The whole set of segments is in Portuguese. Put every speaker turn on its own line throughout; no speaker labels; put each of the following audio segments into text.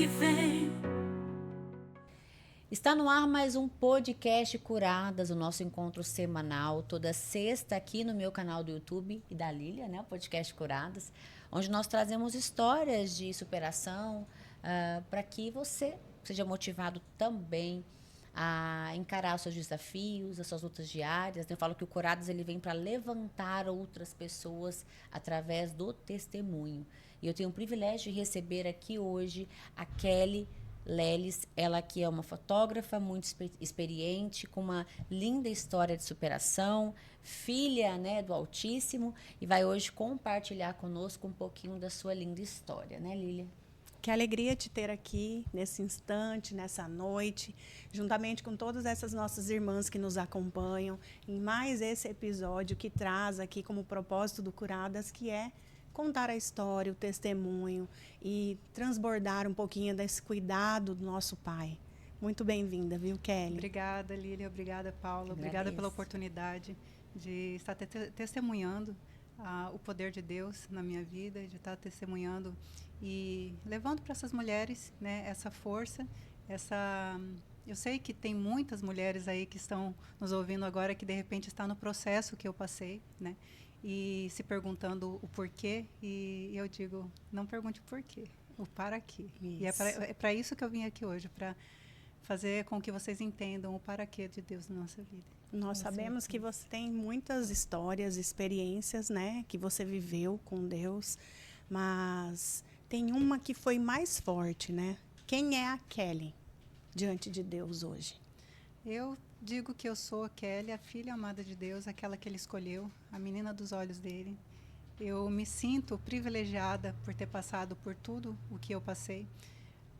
que vem.
Está no ar mais um podcast Curadas, o nosso encontro semanal, toda sexta aqui no meu canal do YouTube e da Lília, né, o podcast Curadas, onde nós trazemos histórias de superação para que você seja motivado também a encarar os seus desafios, as suas lutas diárias. Eu falo que o Curadas ele vem para levantar outras pessoas através do testemunho. E eu tenho o privilégio de receber aqui hoje a Kelly Lelis, ela que é uma fotógrafa muito experiente, com uma linda história de superação, filha, né, do Altíssimo, e vai hoje compartilhar conosco um pouquinho da sua linda história, né, Lília?
Que alegria te ter aqui nesse instante, nessa noite, juntamente com todas essas nossas irmãs que nos acompanham em mais esse episódio que traz aqui como propósito do Curadas, que é contar a história, o testemunho e transbordar um pouquinho desse cuidado do nosso Pai. Muito bem-vinda, viu, Kelly?
Obrigada, Lília. Obrigada, Paula. Obrigada pela oportunidade de estar testemunhando o poder de Deus na minha vida, de estar testemunhando e levando para essas mulheres, né, essa força, eu sei que tem muitas mulheres aí que estão nos ouvindo agora que de repente está no processo que eu passei, né, e se perguntando o porquê, e eu digo, não pergunte o porquê, o para quê. Isso. E é para isso que eu vim aqui hoje, para fazer com que vocês entendam o para quê de Deus na nossa vida.
Nós sabemos que você tem muitas histórias, experiências, né, que você viveu com Deus, mas tem uma que foi mais forte, né? Quem é a Kelly diante de Deus hoje?
Eu digo que eu sou a Kelly, a filha amada de Deus, aquela que Ele escolheu, a menina dos olhos dele. Eu me sinto privilegiada por ter passado por tudo o que eu passei.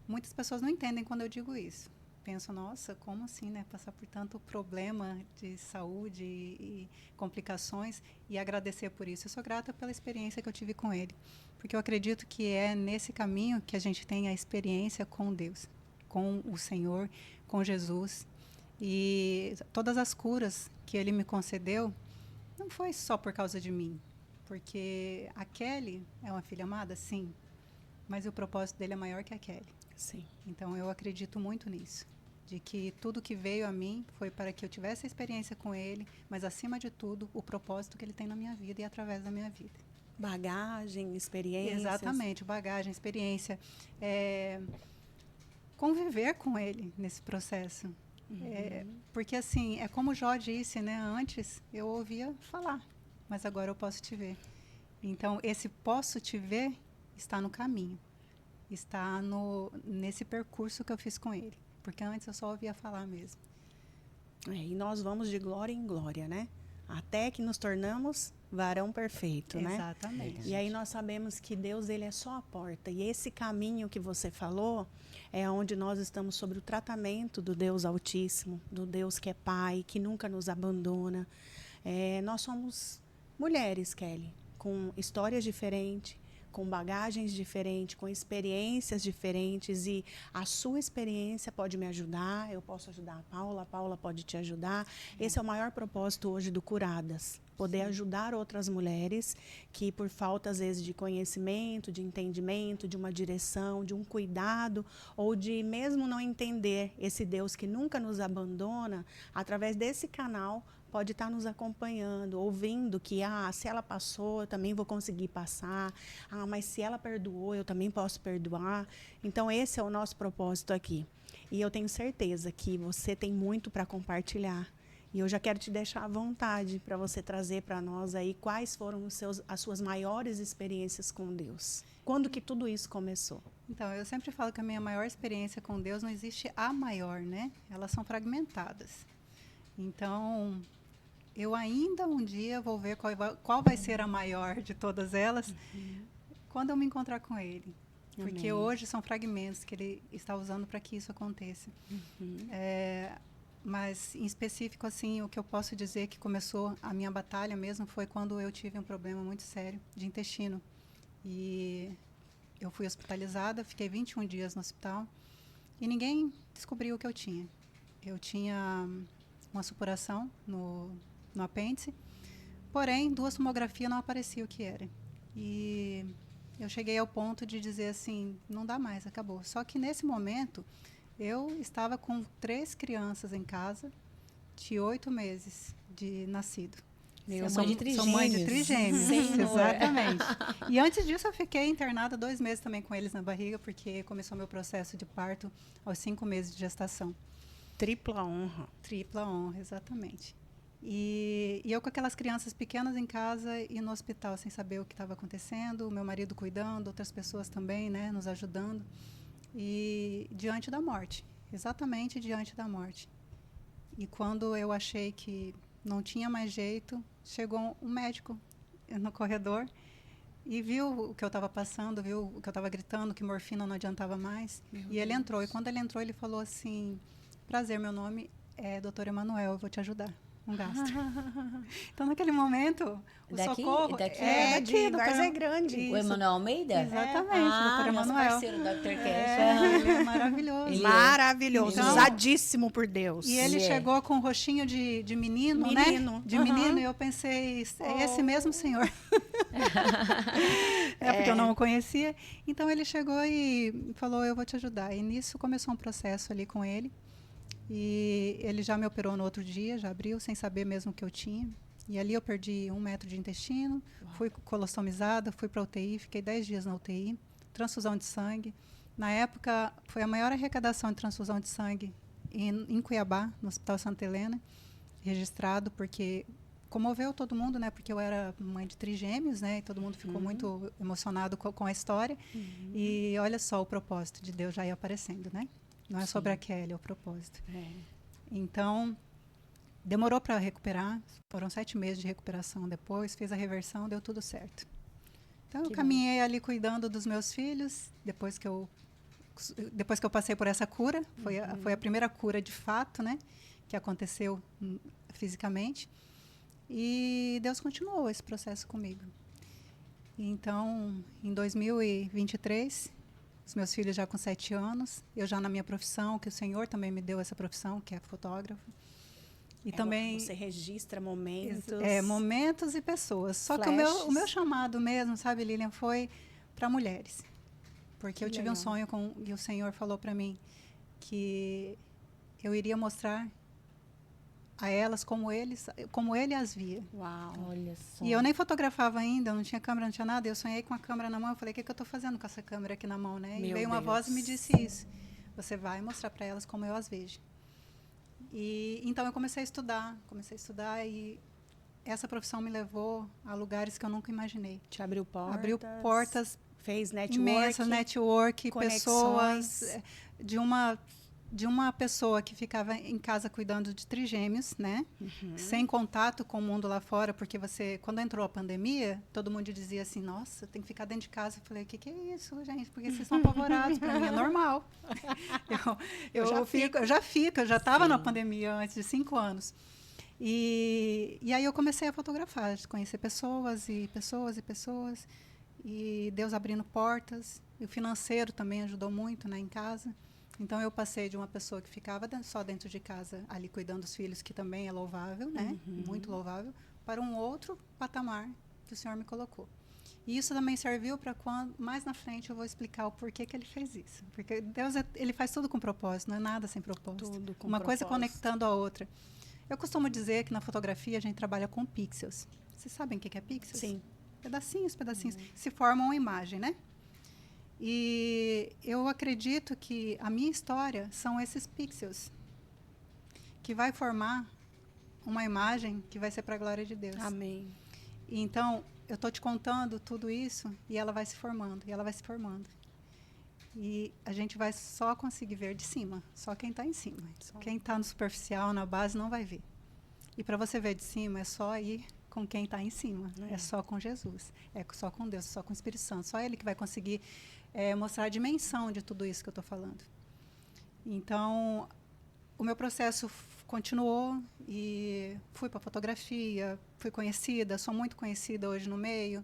Muitas pessoas não entendem quando eu digo isso. Pensam, nossa, como assim, né? Passar por tanto problema de saúde e complicações e agradecer por isso. Eu sou grata pela experiência que eu tive com ele, porque eu acredito que é nesse caminho que a gente tem a experiência com Deus, com o Senhor, com Jesus. E todas as curas que ele me concedeu não foi só por causa de mim, porque a Kelly é uma filha amada, sim, mas o propósito dele é maior que a Kelly.
Sim.
Então eu acredito muito nisso, de que tudo que veio a mim foi para que eu tivesse a experiência com ele, mas acima de tudo o propósito que ele tem na minha vida e através da minha vida.
Bagagem, experiência.
Exatamente, bagagem, experiência, conviver com ele nesse processo. Porque assim, é como o Jó disse, né? Antes eu ouvia falar, mas agora eu posso te ver. Então esse posso te ver está no caminho. Está nesse percurso que eu fiz com ele. Porque antes eu só ouvia falar mesmo.
E nós vamos de glória em glória, né? Até que nos tornamos varão perfeito, né?
Exatamente.
E aí nós sabemos que Deus, ele é só a porta. E esse caminho que você falou é onde nós estamos sobre o tratamento do Deus Altíssimo, do Deus que é Pai, que nunca nos abandona. Nós somos mulheres, Kelly, com histórias diferentes, com bagagens diferentes, com experiências diferentes, e a sua experiência pode me ajudar, eu posso ajudar a Paula pode te ajudar. Esse é o maior propósito hoje do Curadas, poder ajudar outras mulheres que, por falta, às vezes, de conhecimento, de entendimento, de uma direção, de um cuidado, ou de mesmo não entender esse Deus que nunca nos abandona, através desse canal, pode estar nos acompanhando, ouvindo que, se ela passou, eu também vou conseguir passar. Mas se ela perdoou, eu também posso perdoar. Então, esse é o nosso propósito aqui. E eu tenho certeza que você tem muito para compartilhar. E eu já quero te deixar à vontade para você trazer para nós aí quais foram as suas maiores experiências com Deus. Quando que tudo isso começou?
Então, eu sempre falo que a minha maior experiência com Deus não existe a maior, né? Elas são fragmentadas. Então, eu ainda um dia vou ver qual vai ser a maior de todas elas quando eu me encontrar com ele. Porque
Amém.
hoje são fragmentos que ele está usando para que isso aconteça. Mas, em específico, assim, o que eu posso dizer que começou a minha batalha mesmo foi quando eu tive um problema muito sério de intestino. E eu fui hospitalizada, fiquei 21 dias no hospital e ninguém descobriu o que eu tinha. Eu tinha uma supuração no apêndice, porém, 2 tomografias não apareciam o que era. E eu cheguei ao ponto de dizer assim, não dá mais, acabou. Só que nesse momento, eu estava com 3 crianças em casa, de 8 meses de nascido.
Meu,
Sou
mãe de
sou mãe de
trigêmeos.
trigêmeos,
Senhor.
exatamente. E antes disso eu fiquei internada 2 meses também com eles na barriga, porque começou meu processo de parto aos 5 meses de gestação.
Tripla honra.
Tripla honra, exatamente. E eu com aquelas crianças pequenas em casa e no hospital sem saber o que estava acontecendo, meu marido cuidando, outras pessoas também, né, nos ajudando. E diante da morte, exatamente diante da morte. E quando eu achei que não tinha mais jeito, chegou um médico no corredor e viu o que eu estava passando, viu o que eu estava gritando, que morfina não adiantava mais. E ele entrou. E quando ele entrou, ele falou assim, prazer, meu nome é Dr. Emanuel, eu vou te ajudar. Um gasto. Então, naquele momento, o
Daqui?
socorro
Daqui?
é
de
doutor
Várzea Grande.
O Emanuel Almeida?
Exatamente,
nosso
doutor Emanuel.
parceiro, Dr. Cash.
Ele é maravilhoso.
Ele é.
Maravilhoso,
Então-
usadíssimo por Deus.
E ele
Ele é.
chegou com um rostinho de menino,
Menino.
né? De
Uhum.
menino, e eu pensei, é esse mesmo senhor. Porque eu
É.
não o conhecia. Então ele chegou e falou, eu vou te ajudar. E nisso começou um processo ali com ele. E ele já me operou no outro dia, já abriu, sem saber mesmo o que eu tinha. E ali eu perdi 1 metro de intestino, fui colostomizada, fui para UTI, fiquei 10 dias na UTI, transfusão de sangue. Na época, foi a maior arrecadação de transfusão de sangue em Cuiabá, no Hospital Santa Helena, registrado, porque comoveu todo mundo, né? Porque eu era mãe de trigêmeos, né? E todo mundo ficou muito emocionado com a história. E olha só o propósito de Deus já ia aparecendo, né? Não é sobre a Kelly, é o propósito. Então, demorou para recuperar. Foram 7 meses de recuperação depois. Fez a reversão, deu tudo certo. Então, eu caminhei ali cuidando dos meus filhos. Depois que eu passei por essa cura. Foi a primeira cura de fato, né? Que aconteceu fisicamente. E Deus continuou esse processo comigo. Então, em 2023... os meus filhos já com 7 anos, eu já na minha profissão, que o Senhor também me deu essa profissão, que é fotógrafo. E também
Você registra momentos.
momentos e pessoas. Só que
Flashes.
o meu chamado mesmo, sabe, Lilian, foi para mulheres. Porque
Que
eu tive
legal.
um sonho e o Senhor falou para mim que eu iria mostrar a elas como ele as via.
Uau.
Olha só.
E eu nem fotografava ainda, eu não tinha câmera, não tinha nada. Eu sonhei com a câmera na mão. Eu falei, o que eu estou fazendo com essa câmera aqui na mão, né? E
Meu
veio uma
Deus.
voz e me disse isso. Você vai mostrar para elas como eu as vejo. E então eu comecei a estudar e essa profissão me levou a lugares que eu nunca imaginei.
Te abriu portas.
Abriu portas
Fez network.
imensas, network,
conexões.
pessoas de uma pessoa que ficava em casa cuidando de trigêmeos, né? Sem contato com o mundo lá fora, porque quando entrou a pandemia, todo mundo dizia assim, nossa, tem que ficar dentro de casa. Eu falei, o que é isso, gente? Porque vocês estão apavorados, para mim é normal. Eu já estava na pandemia antes de 5 anos. E aí eu comecei a fotografar, conhecer pessoas e pessoas e pessoas, e Deus abrindo portas, e o financeiro também ajudou muito, né, em casa. Então, eu passei de uma pessoa que ficava só dentro de casa, ali cuidando dos filhos, que também é louvável, né? Muito louvável, para um outro patamar que o Senhor me colocou. E isso também serviu para quando, mais na frente, eu vou explicar o porquê que ele fez isso. Porque Deus, ele faz tudo com propósito, não é nada sem propósito.
Tudo com
uma coisa
propósito.
conectando a outra. Eu costumo dizer que na fotografia a gente trabalha com pixels. Vocês sabem o que é pixels?
Sim.
Pedacinhos. Se formam uma imagem, né? E eu acredito que a minha história são esses pixels que vai formar uma imagem que vai ser para a glória de Deus.
Amém.
E então, eu estou te contando tudo isso e ela vai se formando, e ela vai se formando. E a gente vai só conseguir ver de cima, só quem está em cima. Quem está no superficial, na base, não vai ver. E para você ver de cima, é só ir com quem está em cima. É só com Jesus. É só com Deus, é só com o Espírito Santo. Só Ele que vai conseguir mostrar a dimensão de tudo isso que eu estou falando. Então, o meu processo continuou e fui para fotografia, fui conhecida, sou muito conhecida hoje no meio.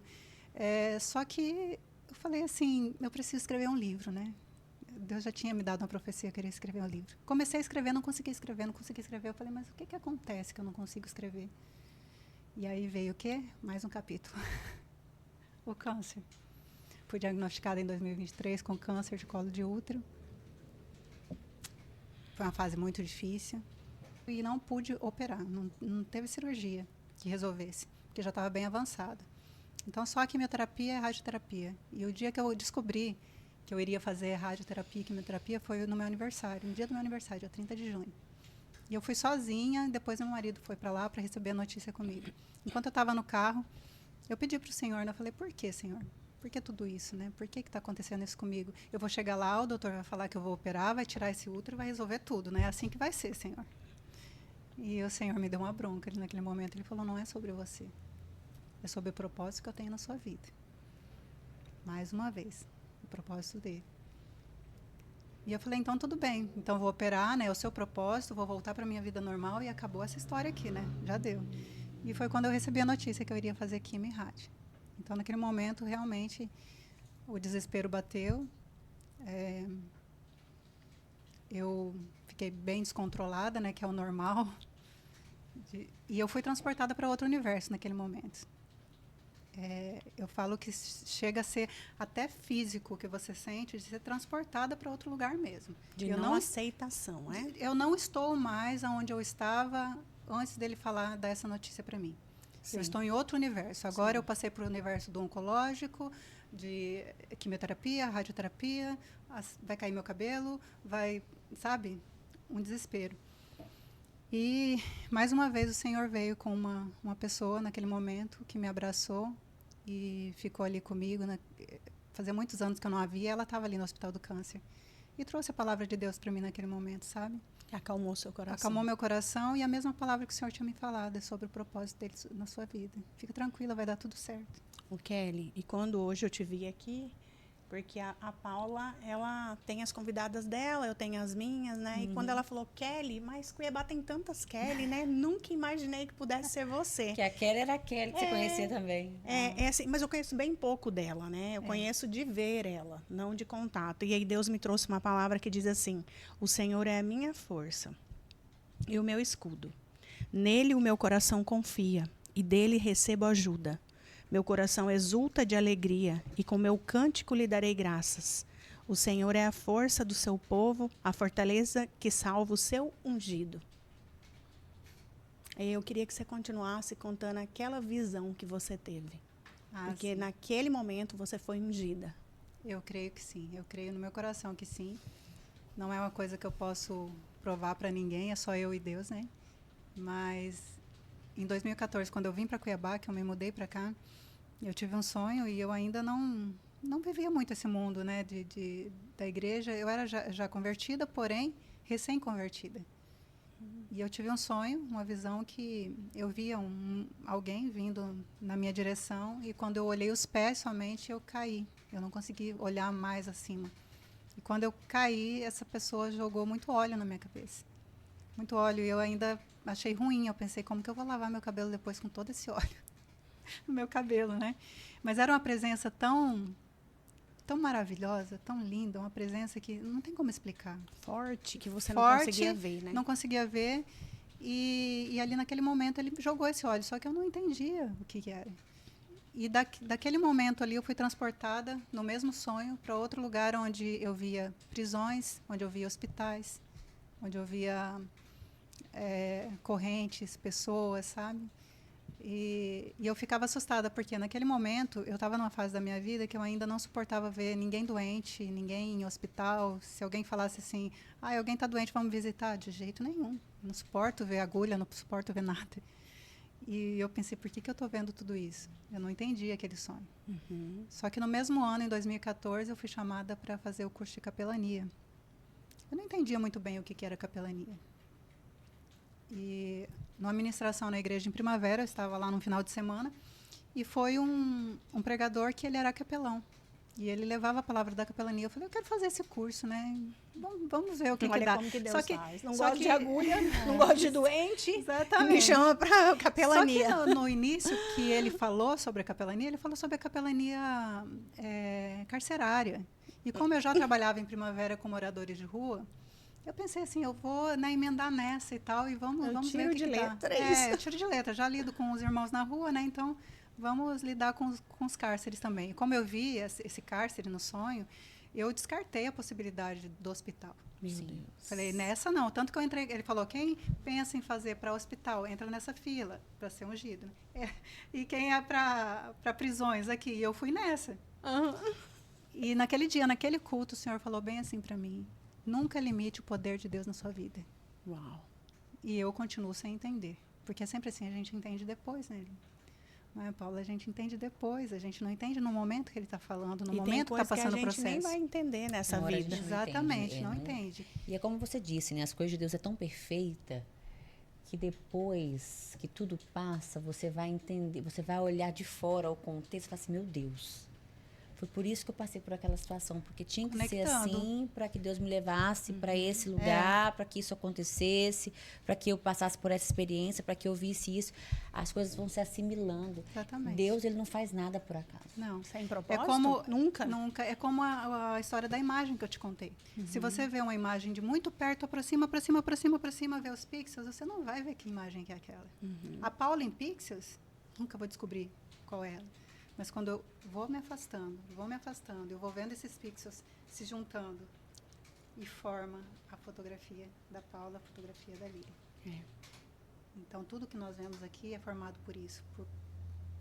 Só que eu falei assim, eu preciso escrever um livro, né? Deus já tinha me dado uma profecia, eu queria escrever um livro. Comecei a escrever, não consegui escrever. Eu falei, mas o que acontece que eu não consigo escrever? E aí veio o quê? Mais um capítulo. O câncer. Fui diagnosticada em 2023 com câncer de colo de útero. Foi uma fase muito difícil. E não pude operar, não teve cirurgia que resolvesse, porque já estava bem avançada. Então, só a quimioterapia e a radioterapia. E o dia que eu descobri que eu iria fazer radioterapia e quimioterapia foi no meu aniversário, no dia do meu aniversário, dia 30 de junho. E eu fui sozinha, depois meu marido foi para lá para receber a notícia comigo. Enquanto eu estava no carro, eu pedi para o Senhor, eu falei, por que, Senhor? Por que tudo isso, né? Por que está acontecendo isso comigo? Eu vou chegar lá, o doutor vai falar que eu vou operar, vai tirar esse útero, vai resolver tudo, né? É assim que vai ser, Senhor. E o Senhor me deu uma bronca naquele momento. Ele falou, não é sobre você. É sobre o propósito que eu tenho na sua vida. Mais uma vez, o propósito dele. E eu falei, então tudo bem. Então eu vou operar, né? É o seu propósito, vou voltar para a minha vida normal e acabou essa história aqui, né? Já deu. E foi quando eu recebi a notícia que eu iria fazer quimio e rádio. Então, naquele momento, realmente, o desespero bateu. Eu fiquei bem descontrolada, né? Que é o normal. E eu fui transportada para outro universo naquele momento. Eu falo que chega a ser até físico que você sente, de ser transportada para outro lugar mesmo.
De não aceitação, é?
Eu não estou mais onde eu estava antes dele dar essa notícia para mim. Sim. Eu estou em outro universo. Agora eu passei para o universo do oncológico, de quimioterapia, radioterapia, vai cair meu cabelo, sabe? Um desespero. E, mais uma vez, o Senhor veio com uma pessoa, naquele momento, que me abraçou e ficou ali comigo. Fazia muitos anos que eu não a via, ela estava ali no Hospital do Câncer. E trouxe a palavra de Deus para mim naquele momento, sabe?
Acalmou seu coração.
Acalmou meu coração e a mesma palavra que o Senhor tinha me falado é sobre o propósito dele na sua vida. Fica tranquila, vai dar tudo certo.
O Kelly, e quando hoje eu te vi aqui, porque a Paula, ela tem as convidadas dela, eu tenho as minhas, né? Uhum. E quando ela falou, Kelly, mas Cuiabá tem tantas Kelly, né? Nunca imaginei que pudesse ser você.
Que a Kelly era a Kelly, que você conhecia também.
Assim, mas eu conheço bem pouco dela, né? Eu conheço de ver ela, não de contato. E aí Deus me trouxe uma palavra que diz assim, o Senhor é a minha força e o meu escudo. Nele o meu coração confia e dele recebo ajuda. Meu coração exulta de alegria e com meu cântico lhe darei graças. O Senhor é a força do seu povo, a fortaleza que salva o seu ungido. Eu queria que você continuasse contando aquela visão que você teve. Porque sim, naquele momento você foi ungida.
Eu creio que sim. Eu creio no meu coração que sim. Não é uma coisa que eu posso provar para ninguém, é só eu e Deus, né? Mas em 2014, quando eu vim para Cuiabá, que eu me mudei para cá, eu tive um sonho e eu ainda não vivia muito esse mundo, né, da igreja. Eu era já convertida, porém recém-convertida. E eu tive um sonho, uma visão que eu via alguém vindo na minha direção e quando eu olhei os pés somente, eu caí. Eu não consegui olhar mais acima. E quando eu caí, essa pessoa jogou muito óleo na minha cabeça. Muito óleo. E eu ainda achei ruim. Eu pensei, como que eu vou lavar meu cabelo depois com todo esse óleo no meu cabelo, né? Mas era uma presença tão maravilhosa, tão linda, uma presença que não tem como explicar.
Forte, que você não conseguia ver, né?
Não conseguia ver. E ali naquele momento ele jogou esse óleo, só que eu não entendia o que era. E daquele momento ali eu fui transportada no mesmo sonho para outro lugar onde eu via prisões, onde eu via hospitais, onde eu via correntes, pessoas, sabe? E eu ficava assustada, porque naquele momento eu estava numa fase da minha vida que eu ainda não suportava ver ninguém doente, ninguém em hospital. Se alguém falasse assim, alguém está doente, vamos visitar? De jeito nenhum. Não suporto ver agulha, não suporto ver nada. E eu pensei, por que eu estou vendo tudo isso? Eu não entendi aquele sonho.
Uhum.
Só que no mesmo ano, em 2014, eu fui chamada para fazer o curso de capelania. Eu não entendia muito bem o que era capelania. E numa administração na igreja em Primavera, eu estava lá no final de semana, e foi um pregador que ele era capelão. E ele levava a palavra da capelania. Eu falei, eu quero fazer esse curso, né? Vamos ver o que dá.
Olha como que Deus faz. Não gosto de agulha, não gosto de doente.
Exatamente.
Me chama para capelania.
Só que no início que ele falou sobre a capelania, ele falou sobre a capelania carcerária. E como eu já trabalhava em Primavera com moradores de rua, eu pensei assim, eu vou emendar nessa e tal, e vamos ver o que dá.
Tiro de letra, isso.
Eu tiro de letra. Já lido com os irmãos na rua, né? Então, vamos lidar com os cárceres também. Como eu vi esse cárcere no sonho, eu descartei a possibilidade do hospital.
Sim.
Falei, nessa não. Tanto que eu entrei, ele falou, quem pensa em fazer para hospital, entra nessa fila para ser ungido. E quem é para prisões aqui? Eu fui nessa. E naquele dia, naquele culto, o Senhor falou bem assim para mim, nunca limite o poder de Deus na sua vida.
Uau.
E eu continuo sem entender. Porque é sempre assim, a gente entende depois, né? Não é, Paula? A gente entende depois, a gente não entende no momento que ele está falando, no momento que está passando o processo.
A gente nem vai entender nessa
Na hora a
vida.
gente
Exatamente, não
né?
entende.
E é como você disse, né? As coisas de Deus é tão perfeita que depois que tudo passa, você vai entender, você vai olhar de fora o contexto e falar assim, meu Deus, foi por isso que eu passei por aquela situação, porque tinha que ser assim para que Deus me levasse para esse lugar, para que isso acontecesse, para que eu passasse por essa experiência, para que eu visse isso. As coisas vão se assimilando.
Exatamente.
Deus, ele não faz nada por acaso.
Não.
Sem propósito?
É como,
nunca.
É como a história da imagem que eu te contei. Se você vê uma imagem de muito perto, aproxima, vê os pixels, você não vai ver que imagem que é aquela. A Paula em pixels, nunca vou descobrir qual é ela. Mas quando eu vou me afastando, eu vou vendo esses pixels se juntando e forma a fotografia da Paula, a fotografia da Lília. Então, tudo que nós vemos aqui é formado por isso,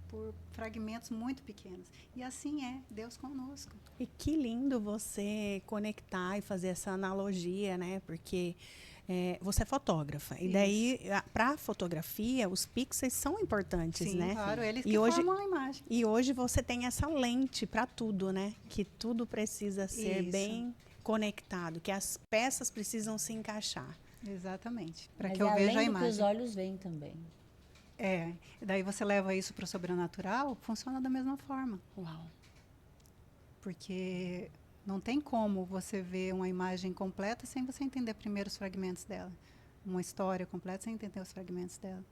por fragmentos muito pequenos. E assim é Deus conosco.
E que lindo você conectar e fazer essa analogia, né? Porque você é fotógrafa. Isso. E daí, para a fotografia, os pixels são importantes,
sim,
né?
Claro, eles
e
que
hoje,
formam a imagem.
E hoje você tem essa lente para tudo, né? Que tudo precisa ser bem conectado, que as peças precisam se encaixar.
Exatamente. Para que eu veja a imagem.
Que os olhos veem também.
E daí você leva isso para o sobrenatural, funciona da mesma forma.
Uau.
Porque não tem como você ver uma imagem completa sem você entender primeiro os fragmentos dela. Uma história completa sem entender os fragmentos dela.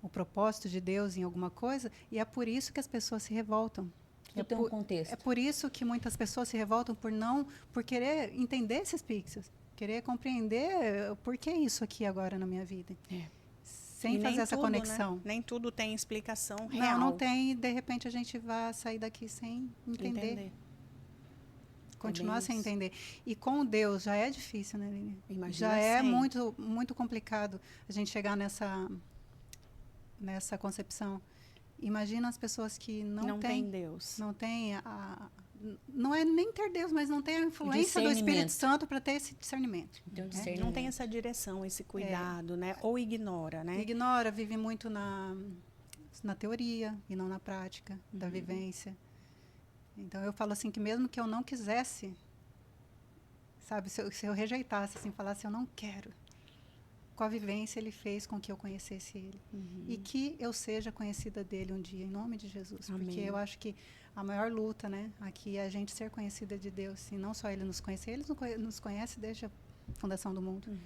O propósito de Deus em alguma coisa, e é por isso que as pessoas se revoltam.
Tem um contexto.
É por isso que muitas pessoas se revoltam por querer entender esses pixels, querer compreender por que isso aqui agora na minha vida. Sem fazer essa conexão.
Né? Nem tudo tem explicação real.
Não tem, e de repente a gente vai sair daqui sem entender. Continuar sem entender. E com Deus já é difícil, né, Lili?
Imagina
já é muito, muito complicado a gente chegar nessa concepção. Imagina as pessoas que não têm
Deus.
Não têm não é nem ter Deus, mas não tem a influência do Espírito Santo para ter esse discernimento.
Não tem essa direção, esse cuidado, né? Ou ignora, né?
Ignora, vive muito na teoria e não na prática da vivência. Então, eu falo assim, que mesmo que eu não quisesse, sabe, se eu rejeitasse, assim, falasse, eu não quero, com a vivência, ele fez com que eu conhecesse ele. E que eu seja conhecida dele um dia, em nome de Jesus. Amém. Porque eu acho que a maior luta, né, aqui é a gente ser conhecida de Deus. E não só ele nos conhecer, ele nos conhece desde a fundação do mundo.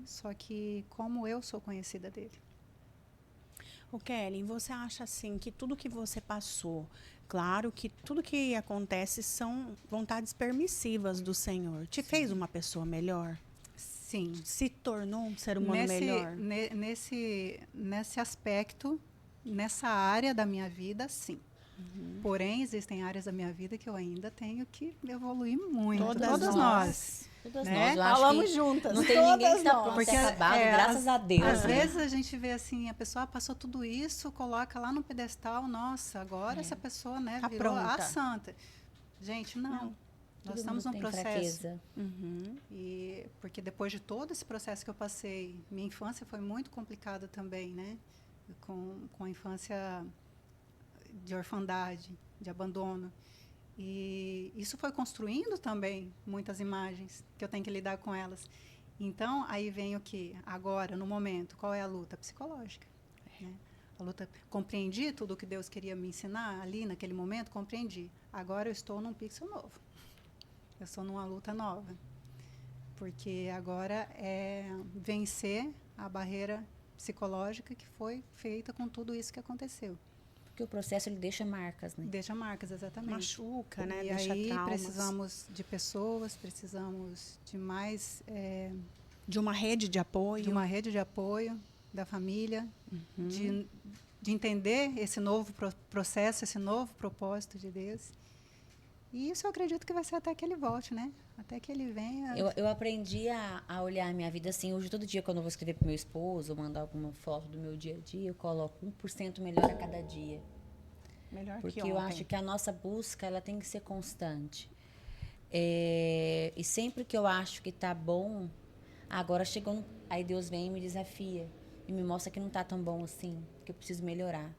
Só que como eu sou conhecida dele.
O Kelly, você acha assim que tudo que você passou, claro que tudo que acontece são vontades permissivas do Senhor, te fez uma pessoa melhor?
Sim.
Se tornou um ser humano melhor?
Nesse aspecto, nessa área da minha vida, sim. Porém, existem áreas da minha vida que eu ainda tenho que evoluir muito. Todas nós.
Todas
né?
nós.
Falamos juntas.
Não tem ninguém que está pronto,
porque
acabado, graças a Deus.
Às vezes a gente vê assim, a pessoa passou tudo isso, coloca lá no pedestal, nossa, agora essa pessoa, né, virou a santa. Gente, não. Nós estamos num processo. E porque depois de todo esse processo que eu passei, minha infância foi muito complicada também, né? Com a infância de orfandade, de abandono. E isso foi construindo também muitas imagens, que eu tenho que lidar com elas. Então, aí vem o que? Agora, no momento, qual é a luta? Psicológica. Né? A luta, compreendi tudo o que Deus queria me ensinar ali, naquele momento, compreendi. Agora eu estou num pixel novo. Eu estou numa luta nova. Porque agora é vencer a barreira psicológica que foi feita com tudo isso que aconteceu.
Porque o processo ele deixa marcas, né?
Deixa marcas, exatamente.
Machuca, né?
E
deixa
aí
traumas.
Precisamos de pessoas, precisamos de mais...
de uma rede de apoio.
De uma rede de apoio, da família, de entender esse novo processo, esse novo propósito de Deus. E isso eu acredito que vai ser até que ele volte, né? Até que ele venha.
Eu aprendi a olhar a minha vida assim. Hoje, todo dia, quando eu vou escrever pro meu esposo, ou mandar alguma foto do meu dia a dia, eu coloco 1% melhor a cada dia.
Melhor
Porque
que
eu
ontem.
acho que a nossa busca, ela tem que ser constante. E sempre que eu acho que tá bom, agora chegou, aí Deus vem e me desafia. E me mostra que não tá tão bom assim, que eu preciso melhorar.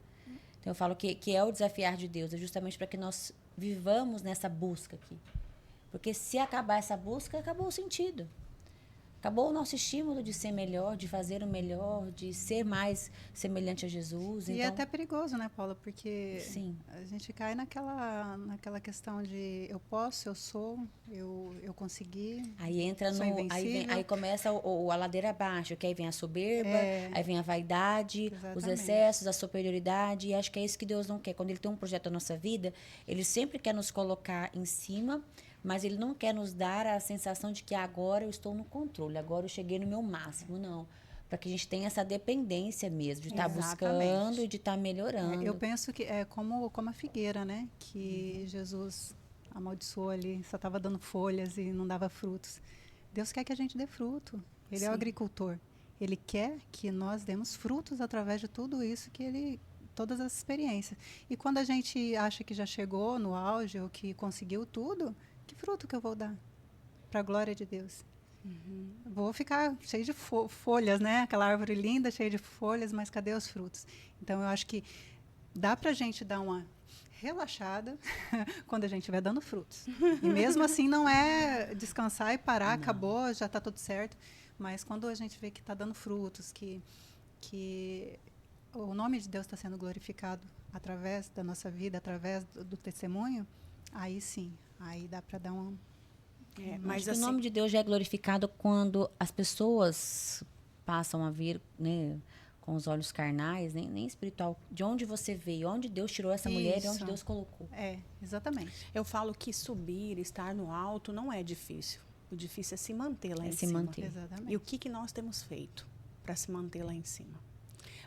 Então eu falo que é o desafiar de Deus, é justamente para que nós vivamos nessa busca aqui. Porque se acabar essa busca, acabou o sentido. Acabou o nosso estímulo de ser melhor, de fazer o melhor, de ser mais semelhante a Jesus.
E
então,
é até perigoso, né, Paula? Porque
sim.
a gente cai naquela questão de eu posso, eu sou, eu consegui,
Aí entra
sou
no.
invencível.
Aí começa a ladeira abaixo, que aí vem a soberba, aí vem a vaidade, os
Exatamente.
excessos, a superioridade. E acho que é isso que Deus não quer. Quando Ele tem um projeto na nossa vida, Ele sempre quer nos colocar em cima, mas Ele não quer nos dar a sensação de que agora eu estou no controle, agora eu cheguei no meu máximo. Não. Para que a gente tenha essa dependência mesmo, de estar buscando e de estar melhorando.
Eu penso que é como a figueira, né? Que Jesus amaldiçoou ali, só estava dando folhas e não dava frutos. Deus quer que a gente dê fruto. Ele é o agricultor. Ele quer que nós demos frutos através de tudo isso todas as experiências. E quando a gente acha que já chegou no auge ou que conseguiu tudo, que fruto que eu vou dar? Para a glória de Deus. Vou ficar cheio de folhas, né? Aquela árvore linda, cheia de folhas, mas cadê os frutos? Então, eu acho que dá para a gente dar uma relaxada quando a gente estiver dando frutos. E mesmo assim, não é descansar e parar, não. Acabou, já está tudo certo. Mas quando a gente vê que está dando frutos, que o nome de Deus está sendo glorificado através da nossa vida, através do testemunho, aí sim, aí dá para dar um...
mas assim, o nome de Deus já é glorificado quando as pessoas passam a ver, né, com os olhos carnais, nem espiritual, de onde você veio, onde Deus tirou essa mulher e onde Deus colocou.
Exatamente.
Eu falo que subir, estar no alto não é difícil. O difícil é se manter lá em
se
cima.
Manter.
Exatamente.
E o que nós temos feito para se manter lá em cima?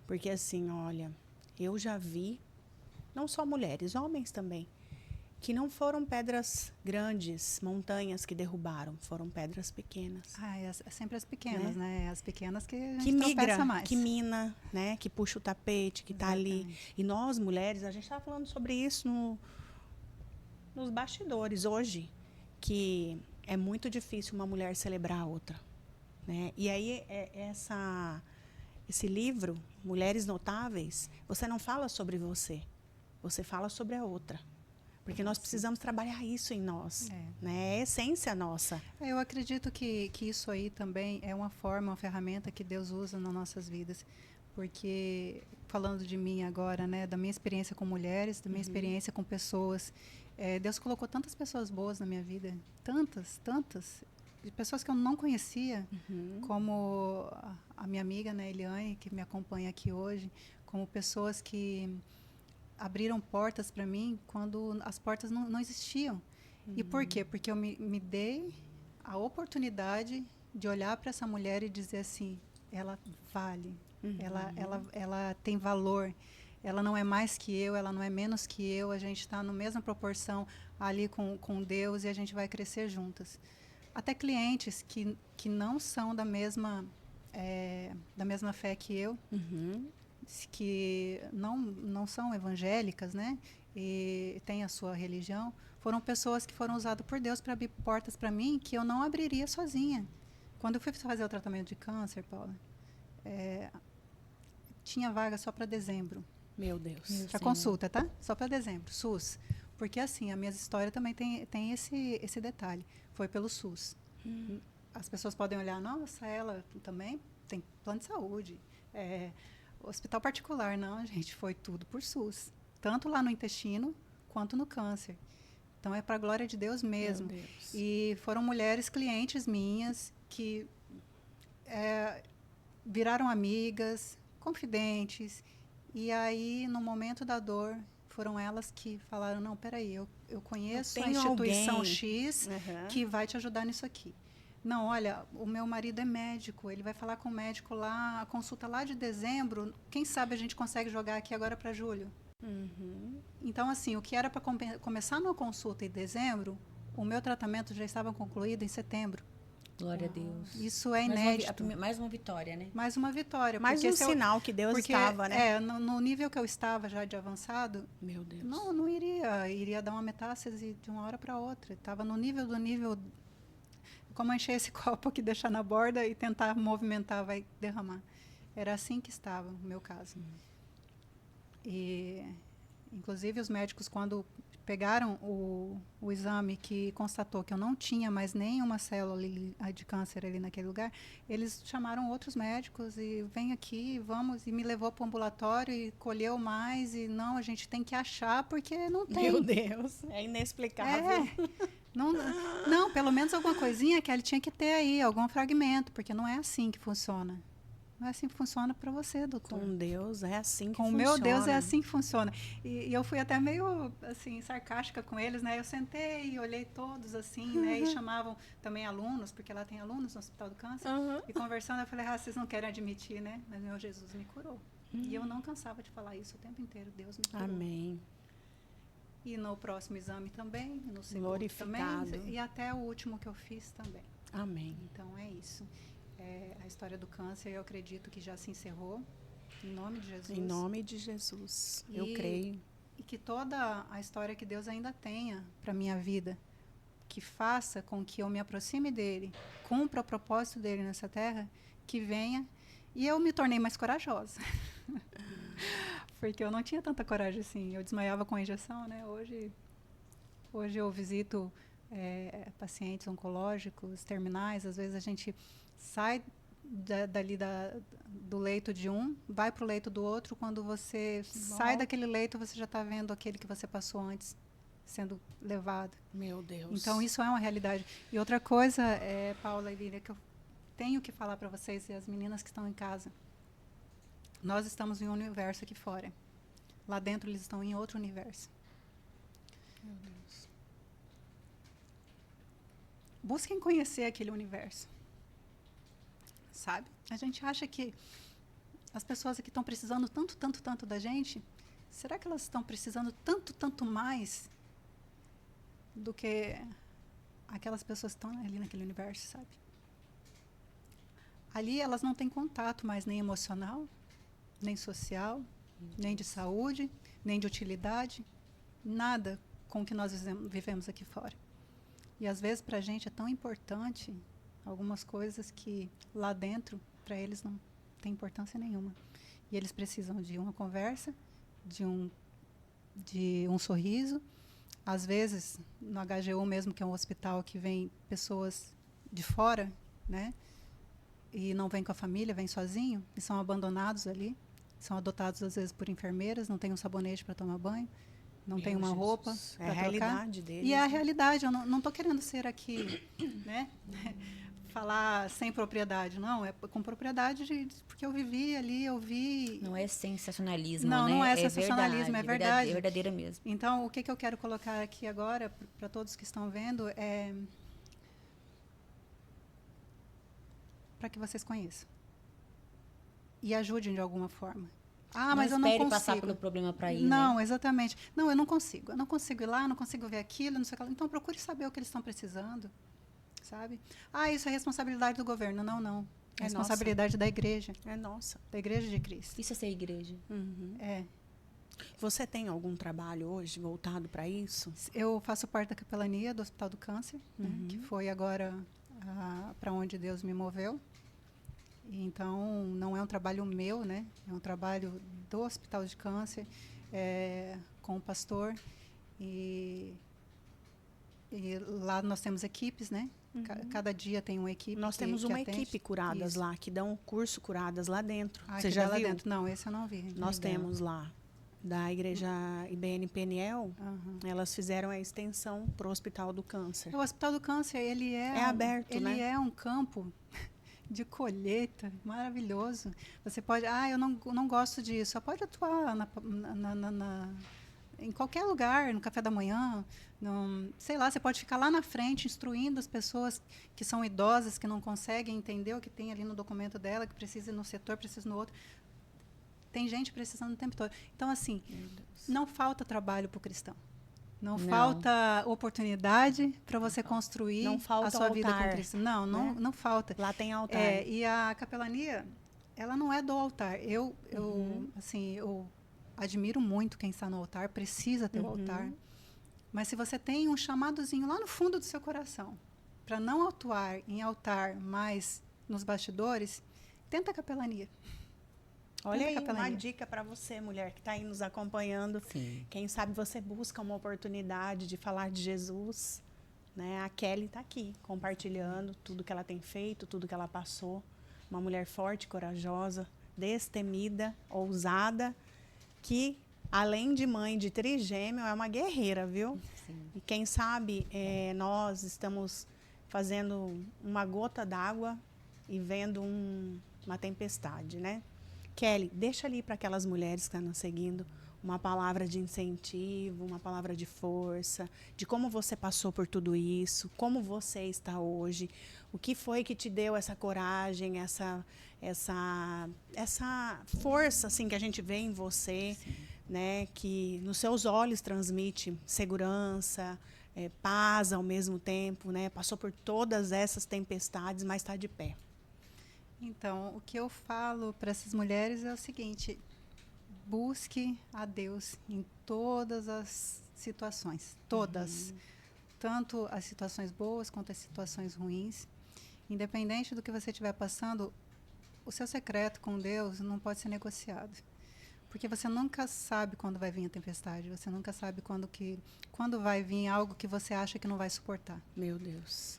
Porque assim, olha, eu já vi, não só mulheres, homens também, que não foram pedras grandes, montanhas que derrubaram, foram pedras pequenas.
É sempre as pequenas, né? As pequenas que a gente
que migra,
mais.
que mina, né? Que puxa o tapete, que está ali. E nós, mulheres, a gente estava falando sobre isso nos bastidores hoje, que é muito difícil uma mulher celebrar a outra, né? E aí, esse livro, Mulheres Notáveis, você não fala sobre você, você fala sobre a outra. Porque nós precisamos trabalhar isso em nós, né? É a essência nossa.
Eu acredito que isso aí também é uma ferramenta que Deus usa nas nossas vidas. Porque, falando de mim agora, né, da minha experiência com mulheres, da minha experiência com pessoas, Deus colocou tantas pessoas boas na minha vida, tantas, de pessoas que eu não conhecia, como a minha amiga, né, Eliane, que me acompanha aqui hoje, como pessoas que abriram portas para mim quando as portas não existiam. E por quê? Porque eu me dei a oportunidade de olhar para essa mulher e dizer assim, ela vale, ela tem valor, ela não é mais que eu, ela não é menos que eu, a gente está na mesma proporção ali com Deus e a gente vai crescer juntas. Até clientes que não são da mesma fé que eu, que não são evangélicas, né? E têm a sua religião, foram pessoas que foram usadas por Deus para abrir portas para mim que eu não abriria sozinha. Quando eu fui fazer o tratamento de câncer, Paula, tinha vaga só para dezembro.
Meu Deus.
Para consulta, tá? Só para dezembro, SUS. Porque assim, a minha história também tem esse detalhe. Foi pelo SUS. As pessoas podem olhar, nossa, ela também tem plano de saúde. Hospital particular, não, gente, foi tudo por SUS. Tanto lá no intestino, quanto no câncer. Então, é para a glória de Deus mesmo.
Meu Deus.
E foram mulheres clientes minhas que viraram amigas, confidentes. E aí, no momento da dor, foram elas que falaram, não, peraí, eu conheço a instituição X que vai te ajudar nisso aqui. Não, olha, o meu marido é médico, ele vai falar com o médico lá, a consulta lá de dezembro, quem sabe a gente consegue jogar aqui agora para julho. Então, assim, o que era para começar numa consulta em dezembro, o meu tratamento já estava concluído em setembro.
Glória a Deus.
Isso é inédito.
Mais uma vitória, né?
Mais uma vitória.
Mais um sinal que Deus estava, né?
No nível que eu estava já de avançado,
Meu Deus.
não iria dar uma metástase de uma hora para outra. Estava no nível, como encher esse copo aqui, deixar na borda e tentar movimentar, vai derramar. Era assim que estava o meu caso. E, inclusive, os médicos, quando pegaram o exame que constatou que eu não tinha mais nenhuma célula de câncer ali naquele lugar, eles chamaram outros médicos e vem aqui, vamos, e me levou para o ambulatório e colheu mais, e não, a gente tem que achar porque não tem.
Meu Deus, é inexplicável.
Não, pelo menos alguma coisinha que ele tinha que ter aí, algum fragmento, porque não é assim que funciona. Não é assim que funciona para você, doutor.
Com Deus é assim que
funciona. Com meu Deus é assim que funciona. E eu fui até meio assim sarcástica com eles, né? Eu sentei e olhei todos assim, né? E chamavam também alunos, porque lá tem alunos no Hospital do Câncer. E conversando, eu falei, vocês não querem admitir, né? Mas meu Jesus me curou. E eu não cansava de falar isso o tempo inteiro. Deus me curou.
Amém.
E no próximo exame também, no segundo também, e até o último que eu fiz também.
Amém.
Então é isso. A história do câncer, eu acredito que já se encerrou, em nome de Jesus.
Em nome de Jesus, eu creio.
E que toda a história que Deus ainda tenha para a minha vida, que faça com que eu me aproxime dEle, cumpra o propósito dEle nessa terra, que venha. E eu me tornei mais corajosa. Porque eu não tinha tanta coragem assim. Eu desmaiava com a injeção, né? Hoje eu visito pacientes oncológicos, terminais. Às vezes a gente sai do leito de um, vai para o leito do outro. Quando você sai daquele leito, você já está vendo aquele que você passou antes sendo levado.
Meu Deus.
Então, isso é uma realidade. E outra coisa, Paula e Lília, que eu tenho que falar para vocês e as meninas que estão em casa. Nós estamos em um universo aqui fora. Lá dentro eles estão em outro universo.
Meu Deus.
Busquem conhecer aquele universo. Sabe? A gente acha que as pessoas aqui estão precisando tanto da gente. Será que elas estão precisando tanto mais do que aquelas pessoas que estão ali naquele universo, sabe? Ali elas não têm contato mais nem emocional, nem social, nem de saúde, nem de utilidade, nada com o que nós vivemos aqui fora. E às vezes para a gente é tão importante algumas coisas que lá dentro para eles não tem importância nenhuma. E eles precisam de uma conversa, de um sorriso. Às vezes no HGU mesmo, que é um hospital que vem pessoas de fora, né? E não vem com a família, vem sozinho, e são abandonados ali. São adotados, às vezes, por enfermeiras, não tem um sabonete para tomar banho, não tem uma roupa para trocar.
É a realidade deles.
E é a realidade. Eu não estou querendo ser aqui, né? Falar sem propriedade. Não, é com propriedade porque eu vivi ali, eu vi...
Não é sensacionalismo,
não,
né?
Não é sensacionalismo, é verdade.
É verdadeira mesmo.
Então, o que eu quero colocar aqui agora, para todos que estão vendo, é... para que vocês conheçam. E ajudem de alguma forma.
Mas eu não consigo. Passar pelo problema para ir,
Não, né? Exatamente. Não, eu não consigo. Eu não consigo ir lá, não consigo ver aquilo, não sei o que lá. Então, procure saber o que eles estão precisando, sabe? Isso é responsabilidade do governo. Não. É responsabilidade da igreja.
É nossa.
Da igreja de Cristo.
Isso é ser igreja.
Uhum.
É.
Você tem algum trabalho hoje voltado para isso?
Eu faço parte da capelania do Hospital do Câncer, né, que foi agora para onde Deus me moveu. Então, não é um trabalho meu, né? É um trabalho do Hospital de Câncer, com o pastor. E lá nós temos equipes, né? Cada dia tem uma equipe.
Nós temos uma equipe Curadas lá, que dá um curso Curadas lá dentro. Você já viu? Lá dentro?
Não, esse eu não vi.
Nós temos lá. Da igreja IBN Peniel, elas fizeram a extensão para o Hospital do Câncer.
O Hospital do Câncer, ele é
aberto, né?
Ele é um campo de colheita maravilhoso. Você pode, eu não gosto disso. Você pode atuar em qualquer lugar, no café da manhã, sei lá, você pode ficar lá na frente instruindo as pessoas que são idosas, que não conseguem entender o que tem ali no documento dela, que precisa ir no setor, precisa no outro. Tem gente precisando o tempo todo. Então, assim, não falta trabalho para o cristão. Não falta oportunidade para você construir a sua vida com Cristo. Não falta.
Lá tem altar.
E a capelania, ela não é do altar. Eu admiro muito quem está no altar, precisa ter o altar. Mas se você tem um chamadozinho lá no fundo do seu coração para não atuar em altar, mas nos bastidores, tenta a capelania.
Olha aí, uma dica para você, mulher, que está aí nos acompanhando.
Sim.
Quem sabe você busca uma oportunidade de falar de Jesus, né? A Kelly está aqui, compartilhando tudo que ela tem feito, tudo que ela passou. Uma mulher forte, corajosa, destemida, ousada, que, além de mãe de trigêmeo, é uma guerreira, viu?
Sim.
E quem sabe nós estamos fazendo uma gota d'água e vendo uma tempestade, né? Kelly, deixa ali para aquelas mulheres que estão nos seguindo uma palavra de incentivo, uma palavra de força, de como você passou por tudo isso, como você está hoje, o que foi que te deu essa coragem, essa força assim que a gente vê em você, né, que nos seus olhos transmite segurança, paz ao mesmo tempo, né? Passou por todas essas tempestades, mas está de pé.
Então, o que eu falo para essas mulheres é o seguinte: busque a Deus em todas as situações, todas. Tanto as situações boas quanto as situações ruins. Independente do que você estiver passando, o seu secreto com Deus não pode ser negociado. Porque você nunca sabe quando vai vir a tempestade, você nunca sabe quando vai vir algo que você acha que não vai suportar.
Meu Deus.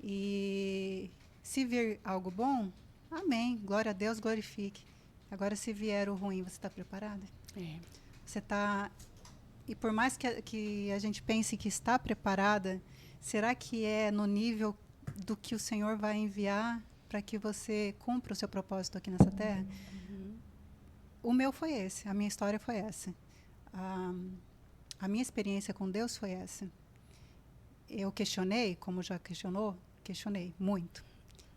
E se vir algo bom, amém, glória a Deus, glorifique. Agora, se vier o ruim, você está preparada? Você está... E por mais que a gente pense que está preparada, será que é no nível do que o Senhor vai enviar para que você cumpra o seu propósito aqui nessa terra? O meu foi esse, a minha história foi essa. A minha experiência com Deus foi essa. Eu questionei, como já questionou, questionei muito.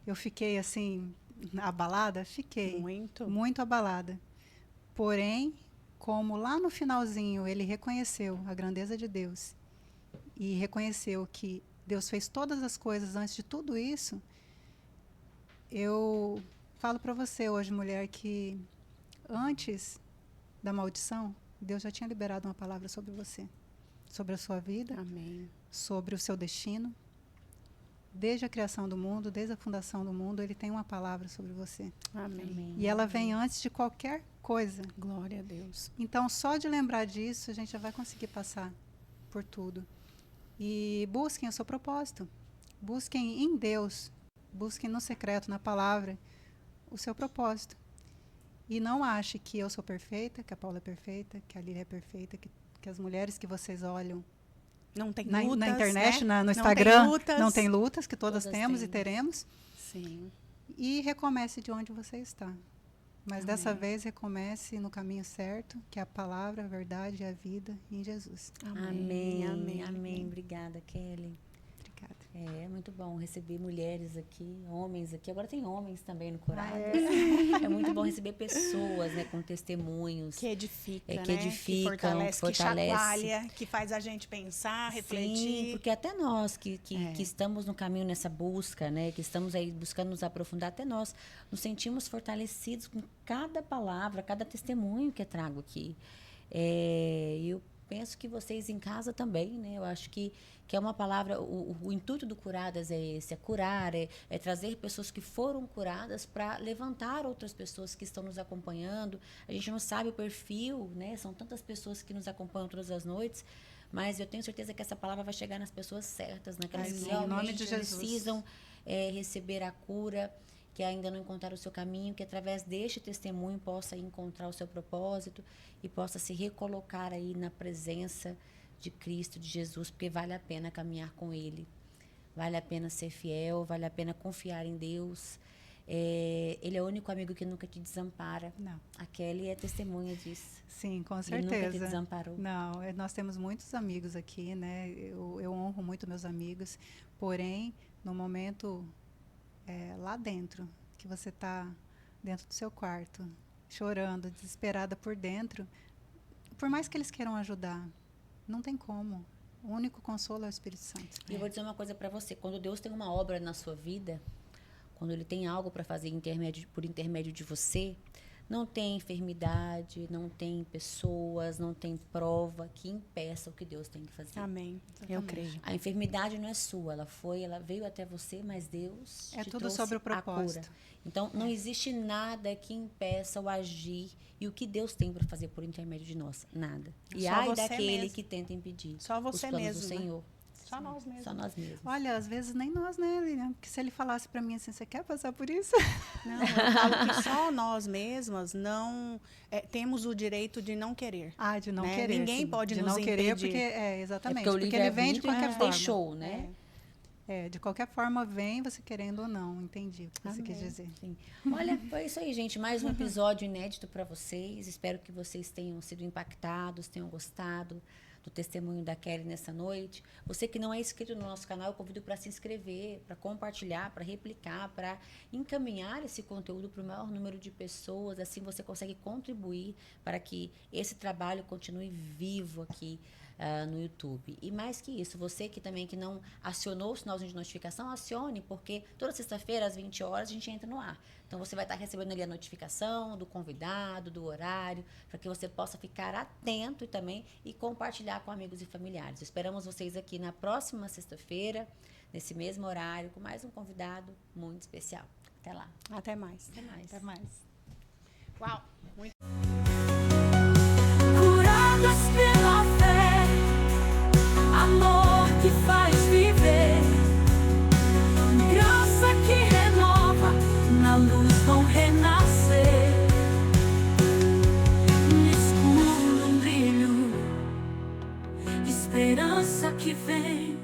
Eu fiquei assim, abalada? Fiquei. Muito abalada. Porém, como lá no finalzinho ele reconheceu a grandeza de Deus e reconheceu que Deus fez todas as coisas antes de tudo isso, eu falo para você hoje, mulher, que antes da maldição, Deus já tinha liberado uma palavra sobre você, sobre a sua vida,
amém,
sobre o seu destino. Desde a criação do mundo, desde a fundação do mundo, ele tem uma palavra sobre você.
Amém.
E ela vem antes de qualquer coisa.
Glória a Deus.
Então, só de lembrar disso, a gente já vai conseguir passar por tudo. E busquem o seu propósito. Busquem em Deus, busquem no secreto, na palavra, o seu propósito. E não ache que eu sou perfeita, que a Paula é perfeita, que a Lília é perfeita, que as mulheres que vocês olham
não tem
na
lutas,
internet,
né?
no Instagram,
não
tem lutas, que todas temos e teremos.
Sim.
E recomece de onde você está. Mas
amém,
dessa vez recomece no caminho certo, que é a palavra, a verdade e a vida em Jesus.
Amém, amém, amém. Obrigada, Kelly.
Obrigada.
É muito bom receber mulheres aqui, homens aqui. Agora tem homens também no Curadas. É muito bom receber pessoas, né, com testemunhos.
Que edifica,
que edificam,
que fortalece, que chacoalha, que faz a gente pensar, refletir.
Sim, porque até nós que estamos no caminho nessa busca, né, que estamos aí buscando nos aprofundar, até nós nos sentimos fortalecidos com cada palavra, cada testemunho que eu trago aqui. Eu penso que vocês em casa também, né? Eu acho que é uma palavra, o intuito do Curadas é esse, é curar, é trazer pessoas que foram curadas para levantar outras pessoas que estão nos acompanhando. A gente não sabe o perfil, né? São tantas pessoas que nos acompanham todas as noites, mas eu tenho certeza que essa palavra vai chegar nas pessoas certas, naquelas que realmente precisam receber a cura, que ainda não encontraram o seu caminho, que através deste testemunho possa encontrar o seu propósito e possa se recolocar aí na presença de Cristo, de Jesus, porque vale a pena caminhar com Ele, vale a pena ser fiel, vale a pena confiar em Deus. Ele é o único amigo que nunca te desampara.
Não.
A Kelly é testemunha disso.
Sim, com
Ele
certeza.
nunca te desamparou.
Não, nós temos muitos amigos aqui, né? Eu honro muito meus amigos, porém, no momento lá dentro, que você está dentro do seu quarto, chorando, desesperada por dentro, por mais que eles queiram ajudar, não tem como. O único consolo é o Espírito Santo.
E eu vou dizer uma coisa para você. Quando Deus tem uma obra na sua vida, quando Ele tem algo para fazer por intermédio de você, não tem enfermidade, não tem pessoas, não tem prova que impeça o que Deus tem que fazer.
Amém.
Exatamente.
Eu creio.
A enfermidade não é sua, ela veio até você, mas Deus
É
te
tudo
trouxe
sobre o
a cura.
propósito.
Então, não existe nada que impeça o agir e o que Deus tem para fazer por intermédio de nós. Nada. E
Só
ai
você
daquele
mesmo.
que tenta impedir
Só você
os planos
mesmo,
do
né?
Senhor.
Só nós mesmos.
Só nós mesmos.
Olha, às vezes nem nós, né, Lilian? Porque se ele falasse para mim assim, você quer passar por isso?
Não, eu falo que só nós mesmas não temos o direito de não querer.
De não
né?
querer.
Ninguém
sim.
pode
de
nos
não querer,
impedir.
porque
É
exatamente,
porque o
porque ele vem de
livre-arbítrio
qualquer forma.
deixou, né?
De qualquer forma vem, você querendo ou não. Entendi o que você quis dizer.
Sim. Olha, foi isso aí, gente. Mais um episódio inédito para vocês. Espero que vocês tenham sido impactados, tenham gostado do testemunho da Kelly nessa noite. Você que não é inscrito no nosso canal, eu convido para se inscrever, para compartilhar, para replicar, para encaminhar esse conteúdo para o maior número de pessoas. Assim você consegue contribuir para que esse trabalho continue vivo aqui no YouTube. E mais que isso, você que também que não acionou o sinalzinho de notificação, acione, porque toda sexta-feira às 20 horas a gente entra no ar. Então você vai estar recebendo ali a notificação do convidado, do horário, para que você possa ficar atento e também compartilhar com amigos e familiares. Esperamos vocês aqui na próxima sexta-feira, nesse mesmo horário, com mais um convidado muito especial. Até lá.
Até mais.
Até mais.
Até mais.
Uau! Muito
Curadas pela fé, amor que faz viver, graça que renova, na luz vão renascer, no escuro um brilho, esperança que vem.